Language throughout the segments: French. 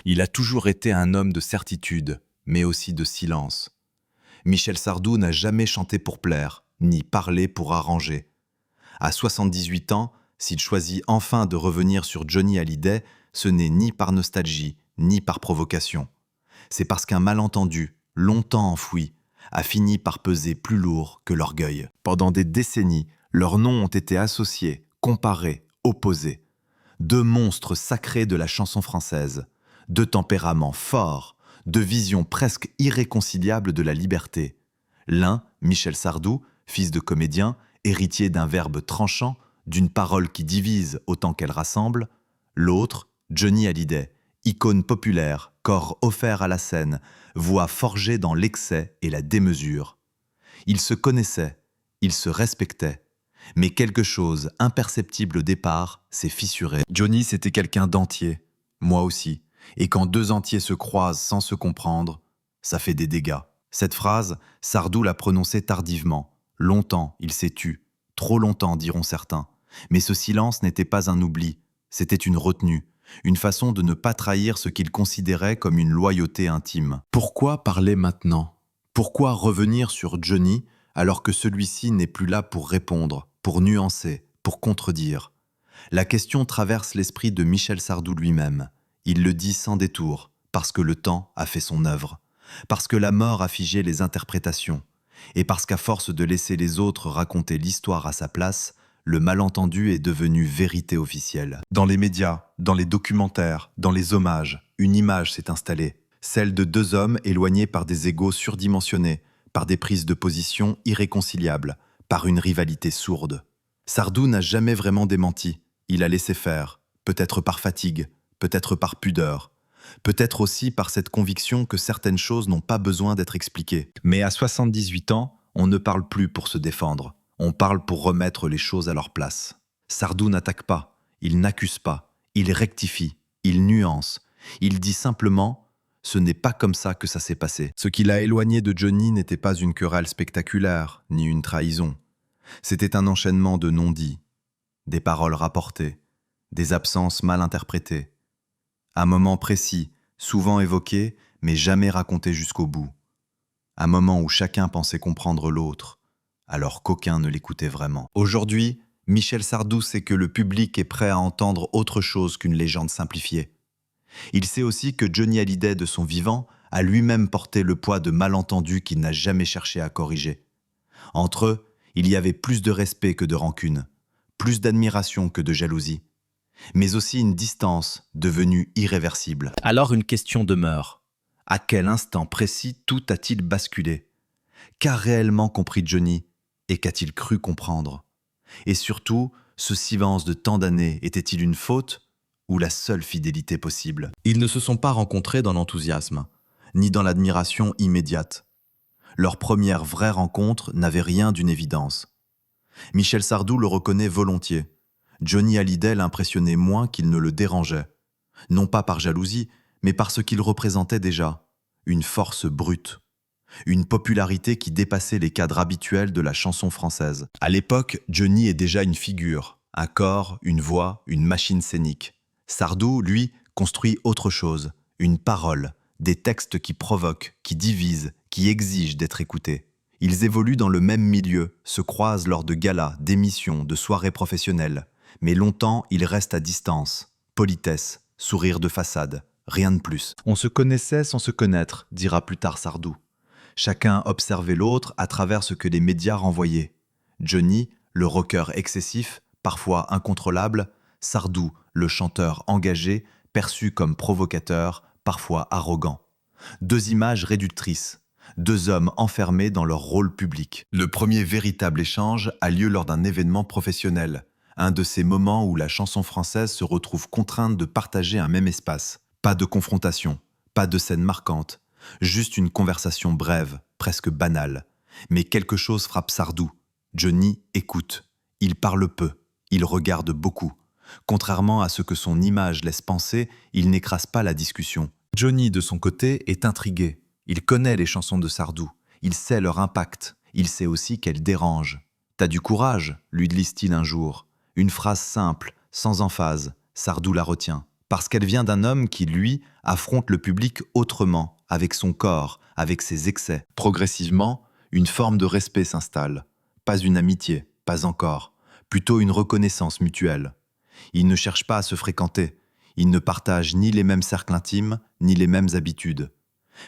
Il a toujours été un homme de certitude, mais aussi de silence. Michel Sardou n'a jamais chanté pour plaire, ni parlé pour arranger. À 78 ans, s'il choisit enfin de revenir sur Johnny Hallyday, ce n'est ni par nostalgie, ni par provocation. C'est parce qu'un malentendu, longtemps enfoui, a fini par peser plus lourd que l'orgueil. Pendant des décennies, leurs noms ont été associés, comparés, opposés. Deux monstres sacrés de la chanson française, deux tempéraments forts, deux visions presque irréconciliables de la liberté. L'un, Michel Sardou, fils de comédien, héritier d'un verbe tranchant, d'une parole qui divise autant qu'elle rassemble. L'autre, Johnny Hallyday, icône populaire, corps offert à la scène, voix forgée dans l'excès et la démesure. Ils se connaissaient, ils se respectaient, mais quelque chose, imperceptible au départ, s'est fissuré. Johnny, c'était quelqu'un d'entier, moi aussi, et quand deux entiers se croisent sans se comprendre, ça fait des dégâts. Cette phrase, Sardou l'a prononcée tardivement. Longtemps, il s'est tu. Trop longtemps, diront certains. Mais ce silence n'était pas un oubli, c'était une retenue, une façon de ne pas trahir ce qu'il considérait comme une loyauté intime. Pourquoi parler maintenant? Pourquoi revenir sur Johnny alors que celui-ci n'est plus là pour répondre, pour nuancer, pour contredire? La question traverse l'esprit de Michel Sardou lui-même. Il le dit sans détour, parce que le temps a fait son œuvre, parce que la mort a figé les interprétations, et parce qu'à force de laisser les autres raconter l'histoire à sa place, le malentendu est devenu vérité officielle. Dans les médias, dans les documentaires, dans les hommages, une image s'est installée, celle de deux hommes éloignés par des égos surdimensionnés, par des prises de position irréconciliables, par une rivalité sourde. Sardou n'a jamais vraiment démenti, il a laissé faire, peut-être par fatigue, peut-être par pudeur, peut-être aussi par cette conviction que certaines choses n'ont pas besoin d'être expliquées. Mais à 78 ans, on ne parle plus pour se défendre. On parle pour remettre les choses à leur place. Sardou n'attaque pas, il n'accuse pas, il rectifie, il nuance. Il dit simplement « ce n'est pas comme ça que ça s'est passé ». Ce qui l'a éloigné de Johnny n'était pas une querelle spectaculaire, ni une trahison. C'était un enchaînement de non-dits, des paroles rapportées, des absences mal interprétées. Un moment précis, souvent évoqué, mais jamais raconté jusqu'au bout. Un moment où chacun pensait comprendre l'autre, alors qu'aucun ne l'écoutait vraiment. Aujourd'hui, Michel Sardou sait que le public est prêt à entendre autre chose qu'une légende simplifiée. Il sait aussi que Johnny Hallyday, de son vivant, a lui-même porté le poids de malentendus qu'il n'a jamais cherché à corriger. Entre eux, il y avait plus de respect que de rancune, plus d'admiration que de jalousie, mais aussi une distance devenue irréversible. Alors une question demeure. À quel instant précis tout a-t-il basculé? Qu'a réellement compris Johnny et qu'a-t-il cru comprendre? Et surtout, ce silence de tant d'années était-il une faute ou la seule fidélité possible? Ils ne se sont pas rencontrés dans l'enthousiasme, ni dans l'admiration immédiate. Leur première vraie rencontre n'avait rien d'une évidence. Michel Sardou le reconnaît volontiers. Johnny Hallyday l'impressionnait moins qu'il ne le dérangeait. Non pas par jalousie, mais par ce qu'il représentait déjà, une force brute. Une popularité qui dépassait les cadres habituels de la chanson française. À l'époque, Johnny est déjà une figure, un corps, une voix, une machine scénique. Sardou, lui, construit autre chose, une parole, des textes qui provoquent, qui divisent, qui exigent d'être écoutés. Ils évoluent dans le même milieu, se croisent lors de galas, d'émissions, de soirées professionnelles. Mais longtemps, ils restent à distance. Politesse, sourire de façade, rien de plus. On se connaissait sans se connaître, dira plus tard Sardou. Chacun observait l'autre à travers ce que les médias renvoyaient. Johnny, le rocker excessif, parfois incontrôlable, Sardou, le chanteur engagé, perçu comme provocateur, parfois arrogant. Deux images réductrices, deux hommes enfermés dans leur rôle public. Le premier véritable échange a lieu lors d'un événement professionnel, un de ces moments où la chanson française se retrouve contrainte de partager un même espace. Pas de confrontation, pas de scène marquante, juste une conversation brève, presque banale. Mais quelque chose frappe Sardou. Johnny écoute. Il parle peu, il regarde beaucoup. Contrairement à ce que son image laisse penser, il n'écrase pas la discussion. Johnny, de son côté, est intrigué. Il connaît les chansons de Sardou. Il sait leur impact. Il sait aussi qu'elles dérangent. « T'as du courage », lui glisse-t-il un jour. Une phrase simple, sans emphase. Sardou la retient. parce qu'elle vient d'un homme qui, lui, affronte le public autrement, avec son corps, avec ses excès. Progressivement, une forme de respect s'installe. Pas une amitié, pas encore, plutôt une reconnaissance mutuelle. Ils ne cherchent pas à se fréquenter, ils ne partagent ni les mêmes cercles intimes, ni les mêmes habitudes.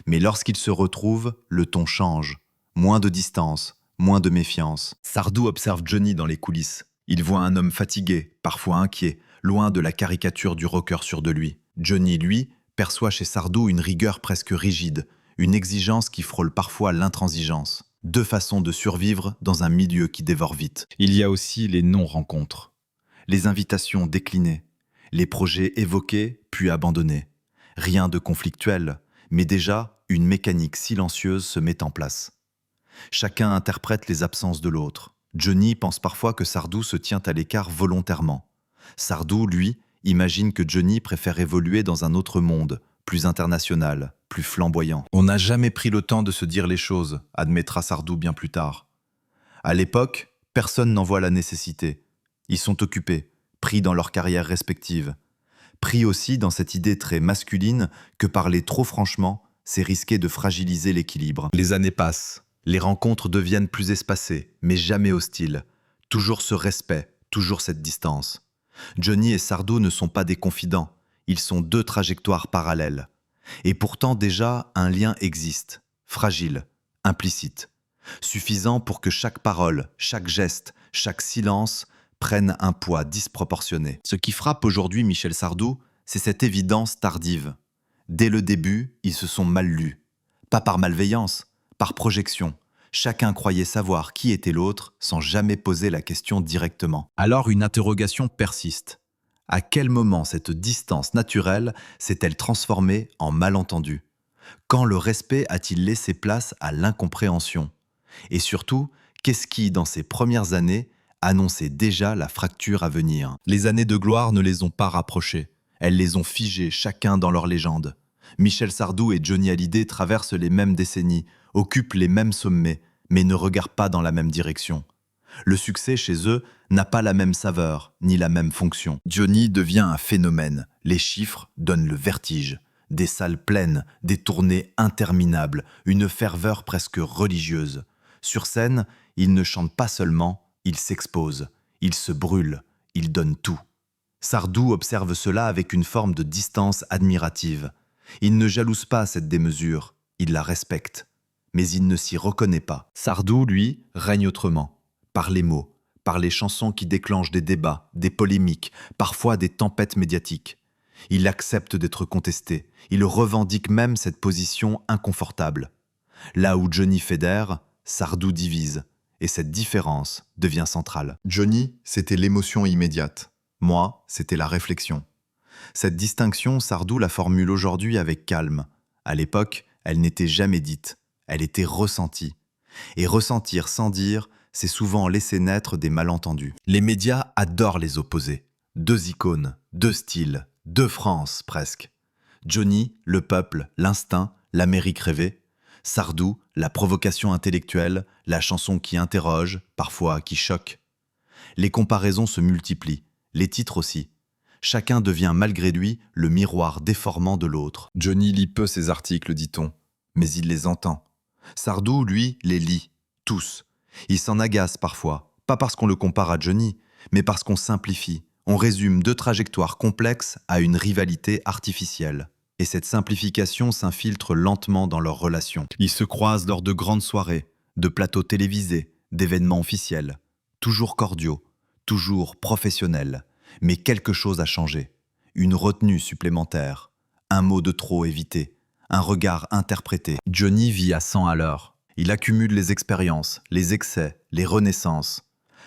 Mais lorsqu'ils se retrouvent, le ton change. Moins de distance, moins de méfiance. Sardou observe Johnny dans les coulisses. Il voit un homme fatigué, parfois inquiet, loin de la caricature du rocker sûr de lui. Johnny, lui, perçoit chez Sardou une rigueur presque rigide, une exigence qui frôle parfois l'intransigeance. Deux façons de survivre dans un milieu qui dévore vite. Il y a aussi les non-rencontres. Les invitations déclinées, les projets évoqués puis abandonnés. Rien de conflictuel, mais déjà une mécanique silencieuse se met en place. Chacun interprète les absences de l'autre. Johnny pense parfois que Sardou se tient à l'écart volontairement. Sardou, lui, imagine que Johnny préfère évoluer dans un autre monde, plus international, plus flamboyant. On n'a jamais pris le temps de se dire les choses, admettra Sardou bien plus tard. À l'époque, personne n'en voit la nécessité. Ils sont occupés, pris dans leurs carrières respectives. Pris aussi dans cette idée très masculine que parler trop franchement, c'est risquer de fragiliser l'équilibre. Les années passent, les rencontres deviennent plus espacées, mais jamais hostiles. Toujours ce respect, toujours cette distance. Johnny et Sardou ne sont pas des confidents, ils sont deux trajectoires parallèles. Et pourtant déjà, un lien existe, fragile, implicite, suffisant pour que chaque parole, chaque geste, chaque silence prennent un poids disproportionné. Ce qui frappe aujourd'hui Michel Sardou, c'est cette évidence tardive. Dès le début, ils se sont mal lus. Pas par malveillance, par projection. Chacun croyait savoir qui était l'autre sans jamais poser la question directement. Alors une interrogation persiste. À quel moment cette distance naturelle s'est-elle transformée en malentendu? Quand le respect a-t-il laissé place à l'incompréhension? Et surtout, qu'est-ce qui, dans ces premières années, annonçait déjà la fracture à venir? Les années de gloire ne les ont pas rapprochés. Elles les ont figés chacun dans leur légende. Michel Sardou et Johnny Hallyday traversent les mêmes décennies, occupent les mêmes sommets, mais ne regardent pas dans la même direction. Le succès chez eux n'a pas la même saveur, ni la même fonction. Johnny devient un phénomène. Les chiffres donnent le vertige. Des salles pleines, des tournées interminables, une ferveur presque religieuse. Sur scène, il ne chante pas seulement, il s'expose, il se brûle, il donne tout. Sardou observe cela avec une forme de distance admirative. Il ne jalouse pas cette démesure, il la respecte. Mais il ne s'y reconnaît pas. Sardou, lui, règne autrement. Par les mots, par les chansons qui déclenchent des débats, des polémiques, parfois des tempêtes médiatiques. Il accepte d'être contesté, il revendique même cette position inconfortable. Là où Johnny fédère, Sardou divise, et cette différence devient centrale. Johnny, c'était l'émotion immédiate. Moi, c'était la réflexion. Cette distinction, Sardou la formule aujourd'hui avec calme. À l'époque, elle n'était jamais dite, elle était ressentie. Et ressentir sans dire, c'est souvent laisser naître des malentendus. Les médias adorent les opposés. Deux icônes, deux styles, deux France presque. Johnny, le peuple, l'instinct, l'Amérique rêvée. Sardou, la provocation intellectuelle, la chanson qui interroge, parfois qui choque. Les comparaisons se multiplient, les titres aussi. Chacun devient malgré lui le miroir déformant de l'autre. Johnny lit peu ses articles, dit-on, mais il les entend. Sardou, lui, les lit, tous. Il s'en agace parfois, pas parce qu'on le compare à Johnny, mais parce qu'on simplifie. On résume deux trajectoires complexes à une rivalité artificielle. Et cette simplification s'infiltre lentement dans leurs relations. Ils se croisent lors de grandes soirées, de plateaux télévisés, d'événements officiels. Toujours cordiaux, toujours professionnels. Mais quelque chose a changé. Une retenue supplémentaire, un mot de trop évité, un regard interprété. Johnny vit à 100 à l'heure. Il accumule les expériences, les excès, les renaissances.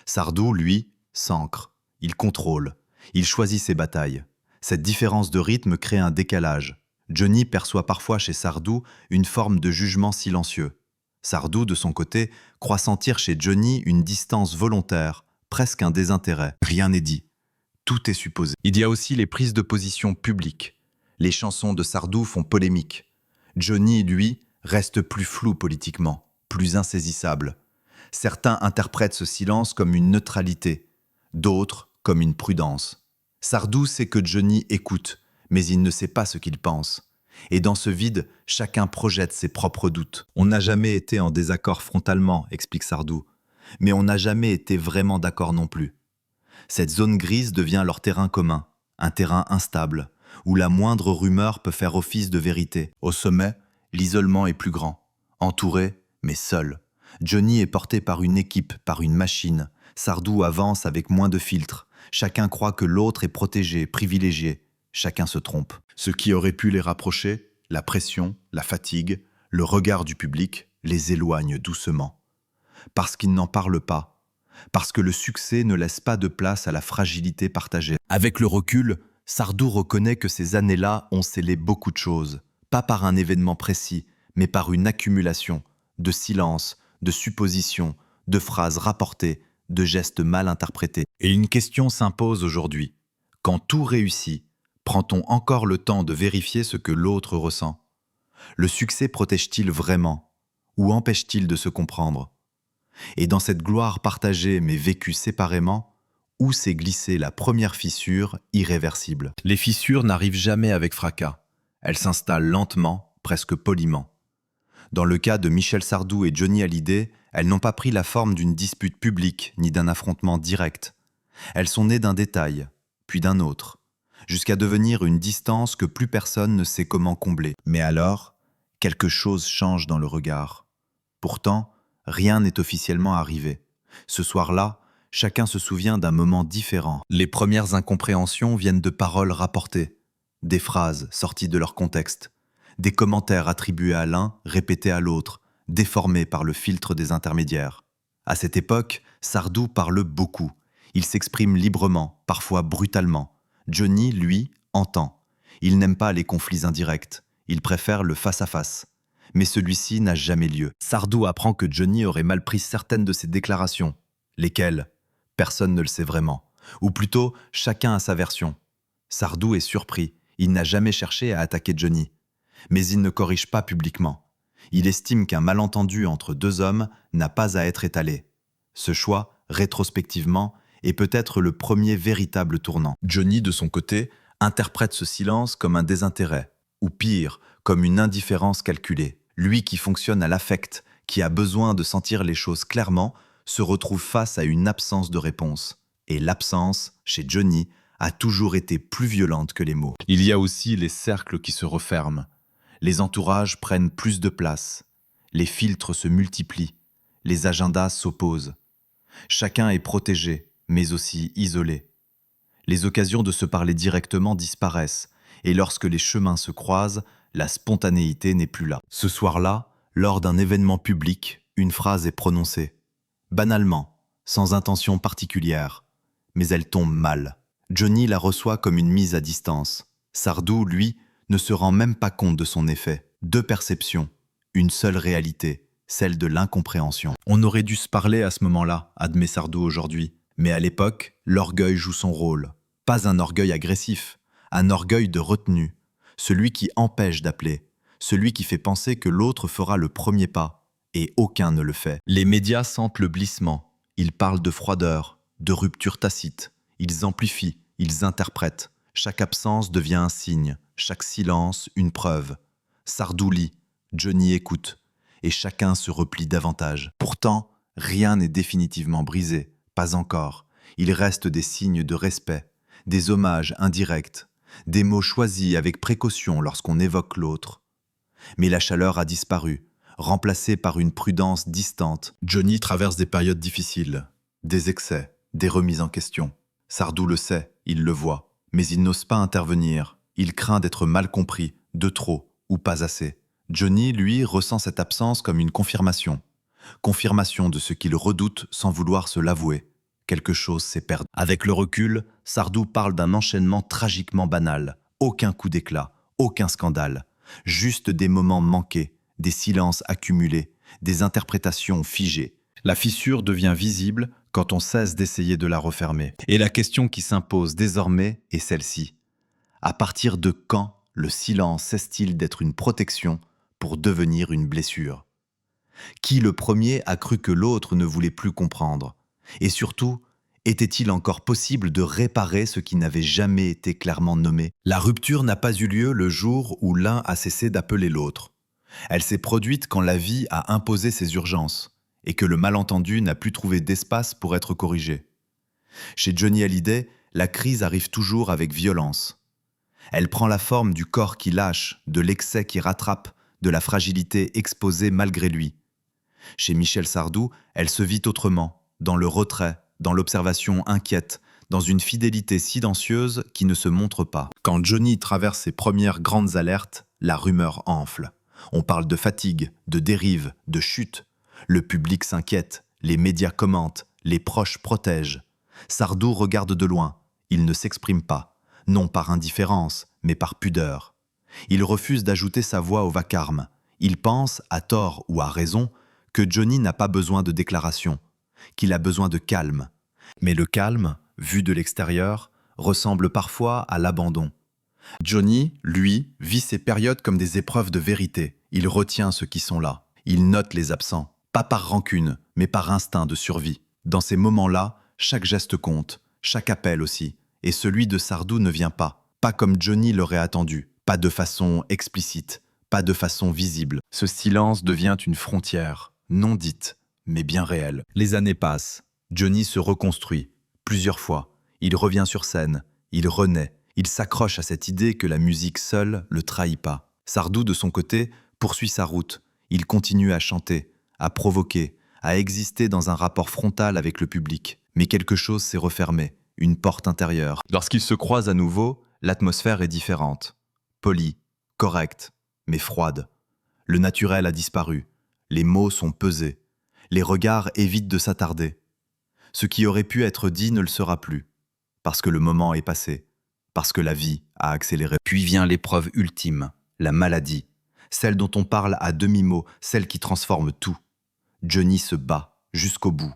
Sardou, lui, s'ancre. Il contrôle. Il choisit ses batailles. Cette différence de rythme crée un décalage. Johnny perçoit parfois chez Sardou une forme de jugement silencieux. Sardou, de son côté, croit sentir chez Johnny une distance volontaire, presque un désintérêt. Rien n'est dit. Tout est supposé. Il y a aussi les prises de position publiques. Les chansons de Sardou font polémique. Johnny, lui, reste plus flou politiquement, plus insaisissable. Certains interprètent ce silence comme une neutralité, d'autres comme une prudence. Sardou sait que Johnny écoute, mais il ne sait pas ce qu'il pense. Et dans ce vide, chacun projette ses propres doutes. On n'a jamais été en désaccord frontalement, explique Sardou, mais on n'a jamais été vraiment d'accord non plus. Cette zone grise devient leur terrain commun, un terrain instable, où la moindre rumeur peut faire office de vérité. Au sommet, l'isolement est plus grand. Entouré, mais seul. Johnny est porté par une équipe, par une machine. Sardou avance avec moins de filtres. Chacun croit que l'autre est protégé, privilégié. Chacun se trompe. Ce qui aurait pu les rapprocher, la pression, la fatigue, le regard du public, les éloigne doucement. Parce qu'ils n'en parlent pas. Parce que le succès ne laisse pas de place à la fragilité partagée. Avec le recul, Sardou reconnaît que ces années-là ont scellé beaucoup de choses. Pas par un événement précis, mais par une accumulation de silences, de suppositions, de phrases rapportées, de gestes mal interprétés. Et une question s'impose aujourd'hui. Quand tout réussit, prend-on encore le temps de vérifier ce que l'autre ressent? Le succès protège-t-il vraiment? Ou empêche-t-il de se comprendre? Et dans cette gloire partagée mais vécue séparément, où s'est glissée la première fissure irréversible? Les fissures n'arrivent jamais avec fracas. Elles s'installent lentement, presque poliment. Dans le cas de Michel Sardou et Johnny Hallyday, elles n'ont pas pris la forme d'une dispute publique ni d'un affrontement direct. Elles sont nées d'un détail, puis d'un autre, jusqu'à devenir une distance que plus personne ne sait comment combler. Mais alors, quelque chose change dans le regard. Pourtant, rien n'est officiellement arrivé. Ce soir-là, chacun se souvient d'un moment différent. Les premières incompréhensions viennent de paroles rapportées, des phrases sorties de leur contexte, des commentaires attribués à l'un, répétés à l'autre, déformés par le filtre des intermédiaires. À cette époque, Sardou parle beaucoup. Il s'exprime librement, parfois brutalement. Johnny, lui, entend. Il n'aime pas les conflits indirects. Il préfère le face-à-face. Mais celui-ci n'a jamais lieu. Sardou apprend que Johnny aurait mal pris certaines de ses déclarations. Lesquelles? Personne ne le sait vraiment. Ou plutôt, chacun a sa version. Sardou est surpris. Il n'a jamais cherché à attaquer Johnny. Mais il ne corrige pas publiquement. Il estime qu'un malentendu entre deux hommes n'a pas à être étalé. Ce choix, rétrospectivement, est peut-être le premier véritable tournant. Johnny, de son côté, interprète ce silence comme un désintérêt, ou pire, comme une indifférence calculée. Lui qui fonctionne à l'affect, qui a besoin de sentir les choses clairement, se retrouve face à une absence de réponse. Et l'absence, chez Johnny, a toujours été plus violente que les mots. Il y a aussi les cercles qui se referment. Les entourages prennent plus de place. Les filtres se multiplient. Les agendas s'opposent. Chacun est protégé, mais aussi isolé. Les occasions de se parler directement disparaissent, et lorsque les chemins se croisent, la spontanéité n'est plus là. Ce soir-là, lors d'un événement public, une phrase est prononcée. Banalement, sans intention particulière, mais elle tombe mal. Johnny la reçoit comme une mise à distance. Sardou, lui, ne se rend même pas compte de son effet. Deux perceptions, une seule réalité, celle de l'incompréhension. On aurait dû se parler à ce moment-là, admet Sardou aujourd'hui. Mais à l'époque, l'orgueil joue son rôle. Pas un orgueil agressif, un orgueil de retenue. Celui qui empêche d'appeler, celui qui fait penser que l'autre fera le premier pas, et aucun ne le fait. Les médias sentent le glissement. Ils parlent de froideur, de rupture tacite. Ils amplifient, ils interprètent. Chaque absence devient un signe, chaque silence une preuve. Sardou lit, Johnny écoute, et chacun se replie davantage. Pourtant, rien n'est définitivement brisé, pas encore. Il reste des signes de respect, des hommages indirects, des mots choisis avec précaution lorsqu'on évoque l'autre. Mais la chaleur a disparu, remplacée par une prudence distante. Johnny traverse des périodes difficiles, des excès, des remises en question. Sardou le sait, il le voit, mais il n'ose pas intervenir. Il craint d'être mal compris, de trop ou pas assez. Johnny, lui, ressent cette absence comme une confirmation. Confirmation de ce qu'il redoute sans vouloir se l'avouer. Quelque chose s'est perdu. Avec le recul, Sardou parle d'un enchaînement tragiquement banal. Aucun coup d'éclat, aucun scandale. Juste des moments manqués, des silences accumulés, des interprétations figées. La fissure devient visible quand on cesse d'essayer de la refermer. Et la question qui s'impose désormais est celle-ci. À partir de quand le silence cesse-t-il d'être une protection pour devenir une blessure? Qui le premier a cru que l'autre ne voulait plus comprendre? Et surtout, Était-il encore possible de réparer ce qui n'avait jamais été clairement nommé? La rupture n'a pas eu lieu le jour où l'un a cessé d'appeler l'autre. Elle s'est produite quand la vie a imposé ses urgences et que le malentendu n'a plus trouvé d'espace pour être corrigé. Chez Johnny Hallyday, la crise arrive toujours avec violence. Elle prend la forme du corps qui lâche, de l'excès qui rattrape, de la fragilité exposée malgré lui. Chez Michel Sardou, elle se vit autrement, dans le retrait, dans l'observation inquiète, dans une fidélité silencieuse qui ne se montre pas. Quand Johnny traverse ses premières grandes alertes, la rumeur enfle. On parle de fatigue, de dérive, de chute. Le public s'inquiète, les médias commentent, les proches protègent. Sardou regarde de loin, il ne s'exprime pas, non par indifférence, mais par pudeur. Il refuse d'ajouter sa voix au vacarme. Il pense, à tort ou à raison, que Johnny n'a pas besoin de déclaration, qu'il a besoin de calme. Mais le calme, vu de l'extérieur, ressemble parfois à l'abandon. Johnny, lui, vit ces périodes comme des épreuves de vérité. Il retient ceux qui sont là. Il note les absents, pas par rancune, mais par instinct de survie. Dans ces moments-là, chaque geste compte, chaque appel aussi. Et celui de Sardou ne vient pas comme Johnny l'aurait attendu, pas de façon explicite, pas de façon visible. Ce silence devient une frontière, non dite, mais bien réelle. Les années passent, Johnny se reconstruit, plusieurs fois. Il revient sur scène, il renaît, il s'accroche à cette idée que la musique seule le trahit pas. Sardou, de son côté, poursuit sa route. Il continue à chanter, à provoquer, à exister dans un rapport frontal avec le public. Mais quelque chose s'est refermé, une porte intérieure. Lorsqu'ils se croisent à nouveau, l'atmosphère est différente. Polie, correcte, mais froide. Le naturel a disparu. Les mots sont pesés. Les regards évitent de s'attarder. Ce qui aurait pu être dit ne le sera plus. Parce que le moment est passé. Parce que la vie a accéléré. Puis vient l'épreuve ultime, la maladie. Celle dont on parle à demi-mot, celle qui transforme tout. Johnny se bat, jusqu'au bout.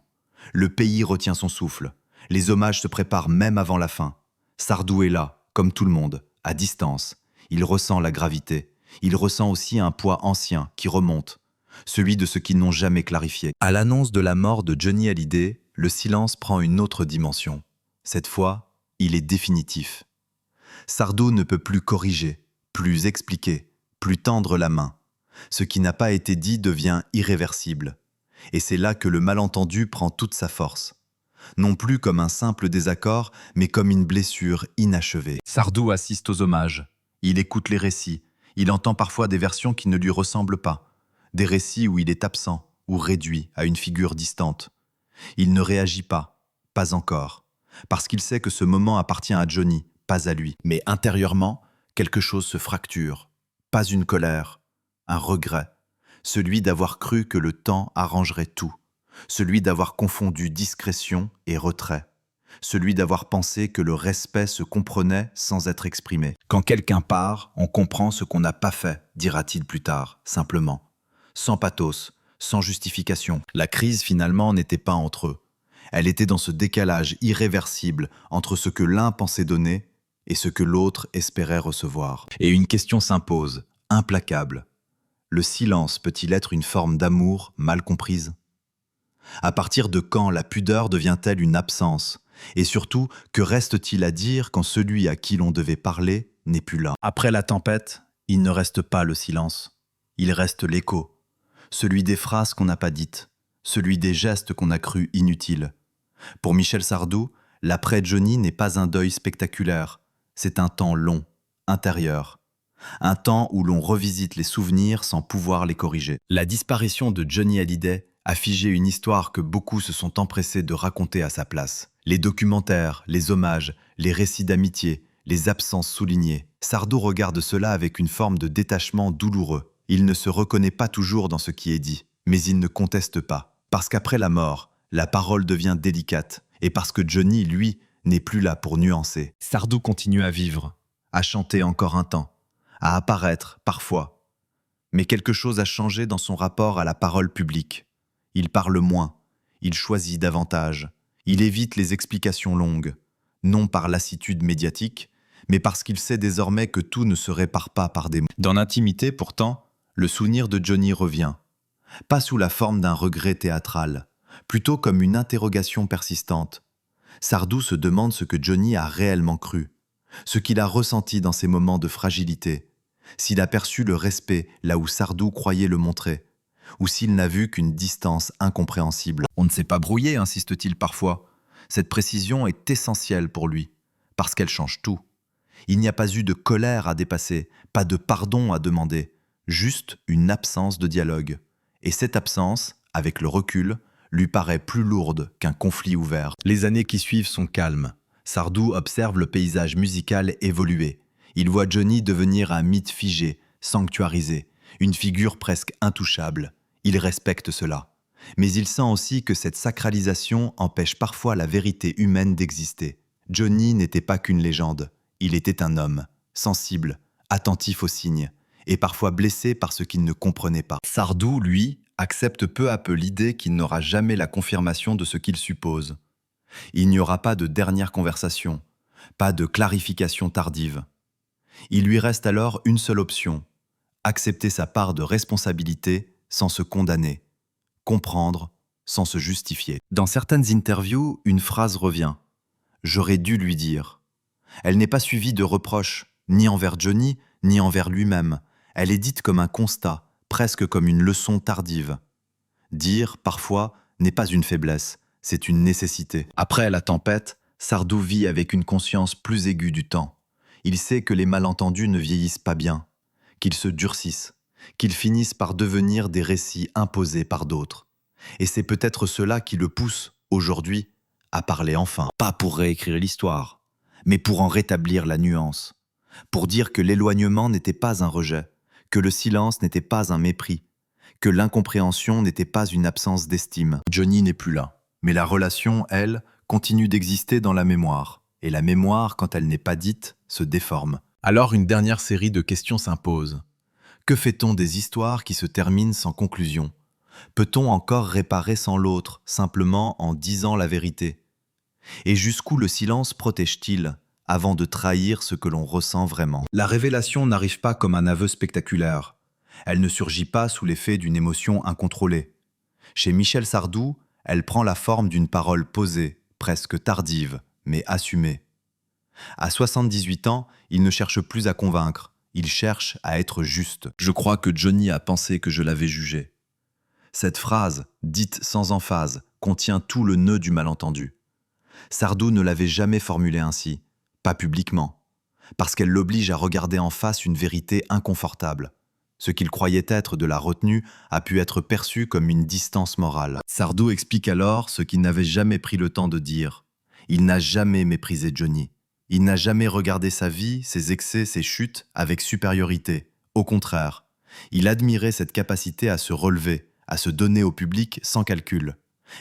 Le pays retient son souffle. Les hommages se préparent même avant la fin. Sardou est là, comme tout le monde, à distance. Il ressent la gravité. Il ressent aussi un poids ancien qui remonte, celui de ceux qui n'ont jamais clarifié. À l'annonce de la mort de Johnny Hallyday, le silence prend une autre dimension. Cette fois, il est définitif. Sardou ne peut plus corriger, plus expliquer, plus tendre la main. Ce qui n'a pas été dit devient irréversible. Et c'est là que le malentendu prend toute sa force. Non plus comme un simple désaccord, mais comme une blessure inachevée. Sardou assiste aux hommages. Il écoute les récits. Il entend parfois des versions qui ne lui ressemblent pas. Des récits où il est absent ou réduit à une figure distante. Il ne réagit pas encore. Parce qu'il sait que ce moment appartient à Johnny, pas à lui. Mais intérieurement, quelque chose se fracture. Pas une colère, un regret. Celui d'avoir cru que le temps arrangerait tout. Celui d'avoir confondu discrétion et retrait. Celui d'avoir pensé que le respect se comprenait sans être exprimé. Quand quelqu'un part, on comprend ce qu'on n'a pas fait, dira-t-il plus tard, simplement. Sans pathos, sans justification. La crise finalement n'était pas entre eux. Elle était dans ce décalage irréversible entre ce que l'un pensait donner et ce que l'autre espérait recevoir. Et une question s'impose, implacable. Le silence peut-il être une forme d'amour mal comprise ? À partir de quand la pudeur devient-elle une absence ? Et surtout, que reste-t-il à dire quand celui à qui l'on devait parler n'est plus là ? Après la tempête, il ne reste pas le silence. Il reste l'écho, celui des phrases qu'on n'a pas dites, celui des gestes qu'on a crus inutiles. Pour Michel Sardou, l'après-Johnny n'est pas un deuil spectaculaire, c'est un temps long, intérieur. Un temps où l'on revisite les souvenirs sans pouvoir les corriger. La disparition de Johnny Hallyday a figé une histoire que beaucoup se sont empressés de raconter à sa place. Les documentaires, les hommages, les récits d'amitié, les absences soulignées. Sardou regarde cela avec une forme de détachement douloureux. Il ne se reconnaît pas toujours dans ce qui est dit, mais il ne conteste pas. Parce qu'après la mort, la parole devient délicate, et parce que Johnny, lui, n'est plus là pour nuancer. Sardou continue à vivre, à chanter encore un temps, à apparaître parfois. Mais quelque chose a changé dans son rapport à la parole publique. Il parle moins, il choisit davantage, il évite les explications longues, non par lassitude médiatique, mais parce qu'il sait désormais que tout ne se répare pas par des mots. Dans l'intimité, pourtant, le souvenir de Johnny revient, pas sous la forme d'un regret théâtral, plutôt comme une interrogation persistante. Sardou se demande ce que Johnny a réellement cru, ce qu'il a ressenti dans ces moments de fragilité, s'il a perçu le respect là où Sardou croyait le montrer, ou s'il n'a vu qu'une distance incompréhensible. On ne s'est pas brouillé, insiste-t-il parfois. Cette précision est essentielle pour lui, parce qu'elle change tout. Il n'y a pas eu de colère à dépasser, pas de pardon à demander, juste une absence de dialogue. Et cette absence, avec le recul, lui paraît plus lourde qu'un conflit ouvert. Les années qui suivent sont calmes. Sardou observe le paysage musical évoluer. Il voit Johnny devenir un mythe figé, sanctuarisé, une figure presque intouchable. Il respecte cela. Mais il sent aussi que cette sacralisation empêche parfois la vérité humaine d'exister. Johnny n'était pas qu'une légende. Il était un homme, sensible, attentif aux signes, et parfois blessé par ce qu'il ne comprenait pas. Sardou, lui, accepte peu à peu l'idée qu'il n'aura jamais la confirmation de ce qu'il suppose. Il n'y aura pas de dernière conversation, pas de clarification tardive. Il lui reste alors une seule option, accepter sa part de responsabilité sans se condamner, comprendre sans se justifier. Dans certaines interviews, une phrase revient. « J'aurais dû lui dire ». Elle n'est pas suivie de reproches, ni envers Johnny, ni envers lui-même. Elle est dite comme un constat, presque comme une leçon tardive. Dire, parfois, n'est pas une faiblesse, c'est une nécessité. Après la tempête, Sardou vit avec une conscience plus aiguë du temps. Il sait que les malentendus ne vieillissent pas bien, qu'ils se durcissent, qu'ils finissent par devenir des récits imposés par d'autres. Et c'est peut-être cela qui le pousse, aujourd'hui, à parler enfin. Pas pour réécrire l'histoire, mais pour en rétablir la nuance. Pour dire que l'éloignement n'était pas un rejet, que le silence n'était pas un mépris, que l'incompréhension n'était pas une absence d'estime. Johnny n'est plus là, mais la relation, elle, continue d'exister dans la mémoire. Et la mémoire, quand elle n'est pas dite, se déforme. Alors une dernière série de questions s'impose. Que fait-on des histoires qui se terminent sans conclusion? Peut-on encore réparer sans l'autre, simplement en disant la vérité? Et jusqu'où le silence protège-t-il avant de trahir ce que l'on ressent vraiment? La révélation n'arrive pas comme un aveu spectaculaire. Elle ne surgit pas sous l'effet d'une émotion incontrôlée. Chez Michel Sardou, elle prend la forme d'une parole posée, presque tardive, mais assumée. À 78 ans, il ne cherche plus à convaincre, il cherche à être juste. Je crois que Johnny a pensé que je l'avais jugé. Cette phrase, dite sans emphase, contient tout le nœud du malentendu. Sardou ne l'avait jamais formulée ainsi, pas publiquement, parce qu'elle l'oblige à regarder en face une vérité inconfortable. Ce qu'il croyait être de la retenue a pu être perçu comme une distance morale. Sardou explique alors ce qu'il n'avait jamais pris le temps de dire. Il n'a jamais méprisé Johnny. Il n'a jamais regardé sa vie, ses excès, ses chutes avec supériorité. Au contraire, il admirait cette capacité à se relever, à se donner au public sans calcul.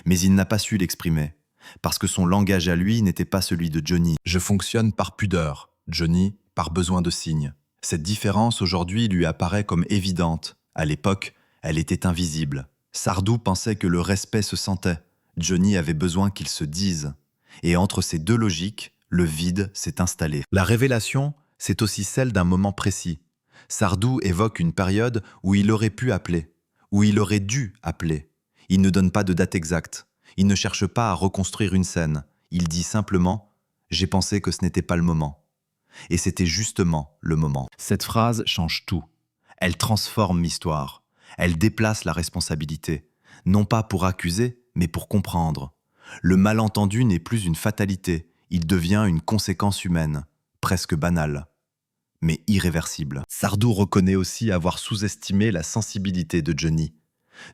Mais il n'a pas su l'exprimer, parce que son langage à lui n'était pas celui de Johnny. Je fonctionne par pudeur, Johnny par besoin de signes. Cette différence aujourd'hui lui apparaît comme évidente. À l'époque, elle était invisible. Sardou pensait que le respect se sentait. Johnny avait besoin qu'il se dise. Et entre ces deux logiques, le vide s'est installé. La révélation, c'est aussi celle d'un moment précis. Sardou évoque une période où il aurait pu appeler, où il aurait dû appeler. Il ne donne pas de date exacte. Il ne cherche pas à reconstruire une scène. Il dit simplement « J'ai pensé que ce n'était pas le moment ». Et c'était justement le moment. Cette phrase change tout. Elle transforme l'histoire. Elle déplace la responsabilité. Non pas pour accuser, mais pour comprendre. Le malentendu n'est plus une fatalité. Il devient une conséquence humaine, presque banale, mais irréversible. Sardou reconnaît aussi avoir sous-estimé la sensibilité de Johnny,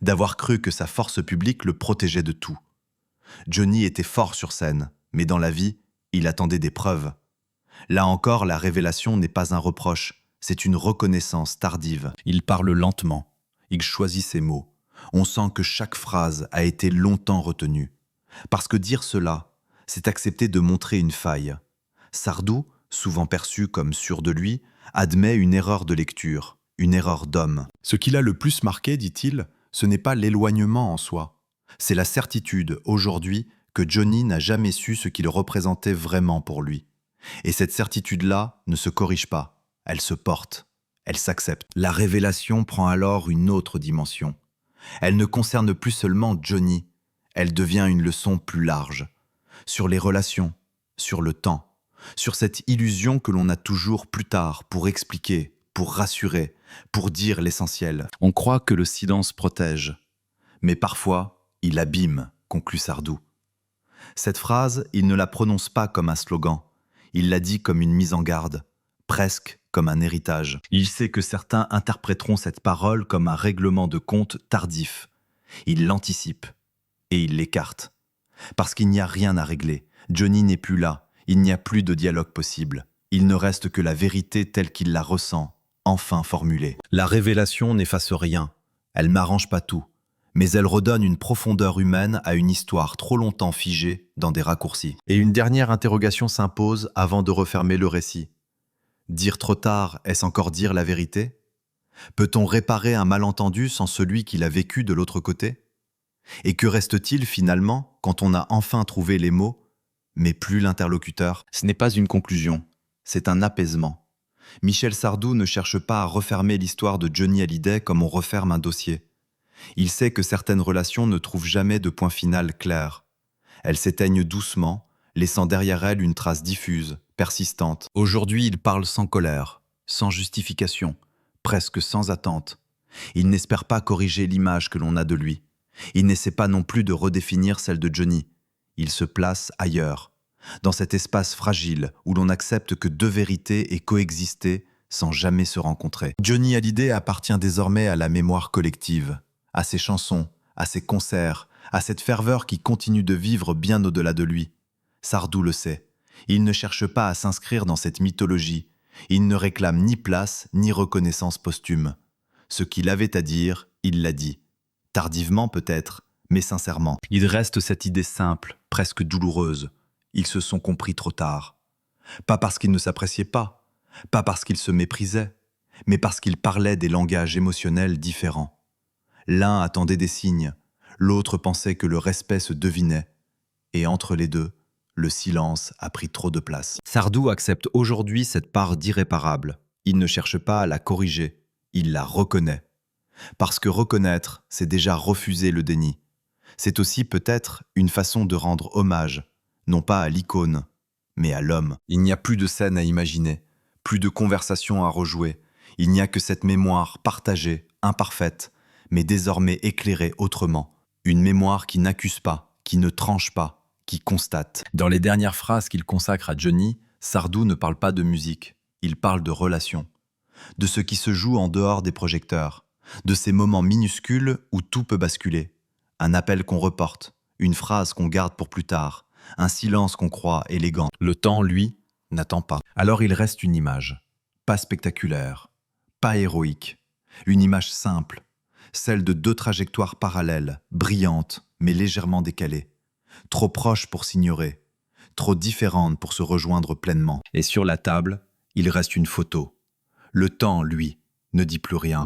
d'avoir cru que sa force publique le protégeait de tout. Johnny était fort sur scène, mais dans la vie, il attendait des preuves. Là encore, la révélation n'est pas un reproche, c'est une reconnaissance tardive. Il parle lentement, il choisit ses mots. On sent que chaque phrase a été longtemps retenue. Parce que dire cela, c'est accepter de montrer une faille. Sardou, souvent perçu comme sûr de lui, admet une erreur de lecture, une erreur d'homme. Ce qui l'a le plus marqué, dit-il, ce n'est pas l'éloignement en soi. C'est la certitude, aujourd'hui, que Johnny n'a jamais su ce qu'il représentait vraiment pour lui. Et cette certitude-là ne se corrige pas, elle se porte, elle s'accepte. La révélation prend alors une autre dimension. Elle ne concerne plus seulement Johnny, elle devient une leçon plus large. sur les relations, sur le temps, sur cette illusion que l'on a toujours plus tard pour expliquer, pour rassurer, pour dire l'essentiel. On croit que le silence protège, mais parfois il abîme, conclut Sardou. Cette phrase, il ne la prononce pas comme un slogan, il l'a dit comme une mise en garde, presque comme un héritage. Il sait que certains interpréteront cette parole comme un règlement de compte tardif. Il l'anticipe et il l'écarte. Parce qu'il n'y a rien à régler. Johnny n'est plus là. Il n'y a plus de dialogue possible. Il ne reste que la vérité telle qu'il la ressent, enfin formulée. La révélation n'efface rien. Elle n'arrange pas tout. Mais elle redonne une profondeur humaine à une histoire trop longtemps figée dans des raccourcis. Et une dernière interrogation s'impose avant de refermer le récit. Dire trop tard, est-ce encore dire la vérité? Peut-on réparer un malentendu sans celui qui l'a vécu de l'autre côté? Et que reste-t-il finalement quand on a enfin trouvé les mots, mais plus l'interlocuteur? Ce n'est pas une conclusion, c'est un apaisement. Michel Sardou ne cherche pas à refermer l'histoire de Johnny Hallyday comme on referme un dossier. Il sait que certaines relations ne trouvent jamais de point final clair. Elles s'éteignent doucement, laissant derrière elles une trace diffuse, persistante. Aujourd'hui, il parle sans colère, sans justification, presque sans attente. Il n'espère pas corriger l'image que l'on a de lui. Il n'essaie pas non plus de redéfinir celle de Johnny. Il se place ailleurs, dans cet espace fragile où l'on accepte que deux vérités aient coexisté sans jamais se rencontrer. Johnny Hallyday appartient désormais à la mémoire collective, à ses chansons, à ses concerts, à cette ferveur qui continue de vivre bien au-delà de lui. Sardou le sait. Il ne cherche pas à s'inscrire dans cette mythologie. Il ne réclame ni place ni reconnaissance posthume. Ce qu'il avait à dire, il l'a dit. Tardivement peut-être, mais sincèrement. Il reste cette idée simple, presque douloureuse. Ils se sont compris trop tard. Pas parce qu'ils ne s'appréciaient pas, pas parce qu'ils se méprisaient, mais parce qu'ils parlaient des langages émotionnels différents. L'un attendait des signes, l'autre pensait que le respect se devinait. Et entre les deux, le silence a pris trop de place. Sardou accepte aujourd'hui cette part d'irréparable. Il ne cherche pas à la corriger, il la reconnaît. Parce que reconnaître, c'est déjà refuser le déni. C'est aussi peut-être une façon de rendre hommage, non pas à l'icône, mais à l'homme. Il n'y a plus de scène à imaginer, plus de conversation à rejouer. Il n'y a que cette mémoire partagée, imparfaite, mais désormais éclairée autrement. Une mémoire qui n'accuse pas, qui ne tranche pas, qui constate. Dans les dernières phrases qu'il consacre à Johnny, Sardou ne parle pas de musique, il parle de relations, de ce qui se joue en dehors des projecteurs, de ces moments minuscules où tout peut basculer. Un appel qu'on reporte, une phrase qu'on garde pour plus tard, un silence qu'on croit élégant. Le temps, lui, n'attend pas. Alors il reste une image, pas spectaculaire, pas héroïque, une image simple, celle de deux trajectoires parallèles, brillantes, mais légèrement décalées, trop proches pour s'ignorer, trop différentes pour se rejoindre pleinement. Et sur la table, il reste une photo. Le temps, lui, ne dit plus rien.